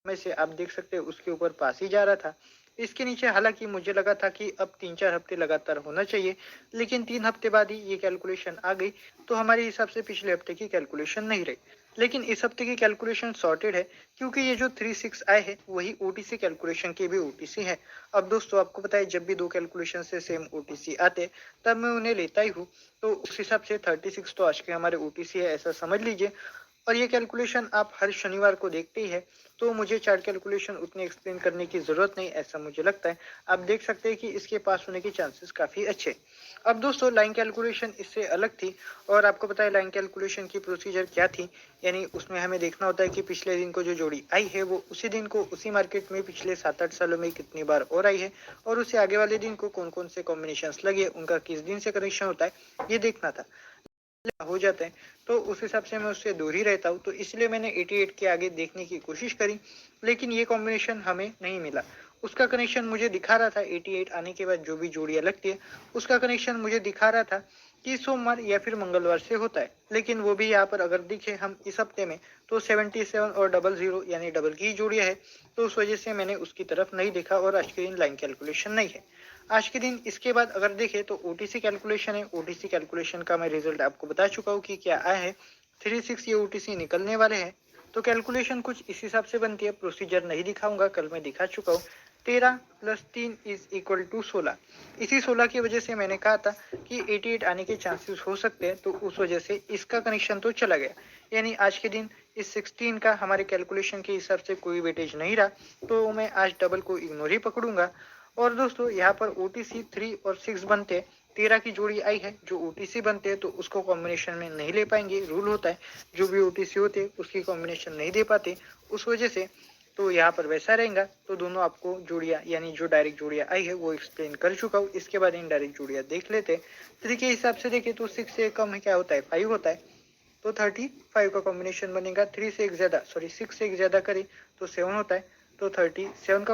में से आप देख सकते हैं उसके ऊपर पास ही जा रहा था। इसके नीचे हालाँकि मुझे लगा था कि अब 3-4 हफ्ते लगातार होना चाहिए, लेकिन 3 हफ्ते बाद ही ये कैलकुलेशन आ गई, तो हमारे हिसाब से पिछले हफ्ते की कैलकुलेशन नहीं रही। लेकिन इस हफ्ते की कैलकुलेशन सॉर्टेड है, क्योंकि ये जो 3-6 आए हैं, वही ओटीसी कैलकुलेशन के भी ओटीसी हैं। अब दोस्तों आपको पता है जब भी 2 कैलकुलेशन से सेम ओटीसी आते, तब मैं उन्हें लेता ही हूँ, तो उस हिसाब से 36 तो आज के हमारे ओटीसी है ऐसा समझ लीजिए। और ये कैलकुलेशन आप हर शनिवार को देखते ही है, तो मुझे चार्ट कैलकुलेशन उतनी एक्सप्लेन करने की ज़रूरत नहीं, ऐसा मुझे लगता है। आप देख सकते हैं कि इसके पास होने के चांसेस काफ़ी अच्छे। अब दोस्तों लाइन कैलकुलेशन इससे अलग थी, और आपको पता है लाइन कैलकुलेशन की प्रोसीजर क्या थी, यानी उसमें हमें देखना होता है कि पिछले दिन को जो जोड़ी आई है वो उसी दिन को उसी मार्केट में पिछले 7-8 सालों में कितनी बार और आई है, और उससे आगे वाले दिन को कौन-कौन से कॉम्बिनेशंस लगे, उनका किस दिन से कनेक्शन होता है, ये देखना था। हो जाते हैं, तो उस हिसाब से मैं उससे दूर ही रहता हूँ, तो इसलिए मैंने 88 के आगे देखने की कोशिश करी, लेकिन ये कॉम्बिनेशन हमें नहीं मिला। उसका कनेक्शन मुझे दिखा रहा था 88 आने के बाद जो भी जोड़ियां लगती है, उसका कनेक्शन मुझे दिखा रहा था कि सोमवार या फिर मंगलवार से होता है, लेकिन वो भी यहाँ पर अगर दिखे हम इस हफ्ते में, तो 77 और 00 यानी डबल की जोड़ियां है, तो उस वजह से मैंने उसकी तरफ नहीं देखा, और आज के दिन लाइन कैलकुलेशन नहीं है। आज के दिन इसके बाद अगर देखें तो ओटीसी कैलकुलेशन है। ओटीसी कैलकुलेशन का मैं रिजल्ट आपको बता चुका हूँ कि क्या आया है। 36 ये ओटीसी निकलने वाले हैं, तो कैलकुलेशन कुछ इस हिसाब से बनती है। प्रोसीजर नहीं दिखाऊंगा, कल मैं दिखा चुका हूँ। 13 + 3 = 16। इसी 16 की वजह से मैंने कहा था कि 88 आने के चांसेस हो सकते हैं, तो उस वजह से इसका कनेक्शन तो चला गया। यानी आज के दिन इस 16 का हमारे कैलकुलेशन के हिसाब से कोई वेटेज नहीं रहा, तो मैं आज डबल को इग्नोर ही पकड़ूंगा। और दोस्तों यहाँ पर ओटीसी 3 और 6 बनते हैं। 13 की जोड़ी आई है, जो ओटीसी बनते हैं तो उसको कॉम्बिनेशन में नहीं ले पाएंगे, रूल होता है जो भी ओटीसी होते हैं उसकी कॉम्बिनेशन नहीं दे पाते, उस वजह से तो यहाँ पर वैसा रहेगा। तो दोनों आपको जोड़ियाँ यानी जो डायरेक्ट जोड़ियाँ आई है वो एक्सप्लेन कर चुका हूँ। इसके बाद इन डायरेक्ट जोड़ियाँ देख लेते हैं। 3 के हिसाब से देखें तो 6 से कम है क्या होता है, 5 होता है, तो 35 का कॉम्बिनेशन बनेगा। 3 से एक ज्यादा, सॉरी 6 से एक ज्यादा करें तो 7 होता है, तो 37 का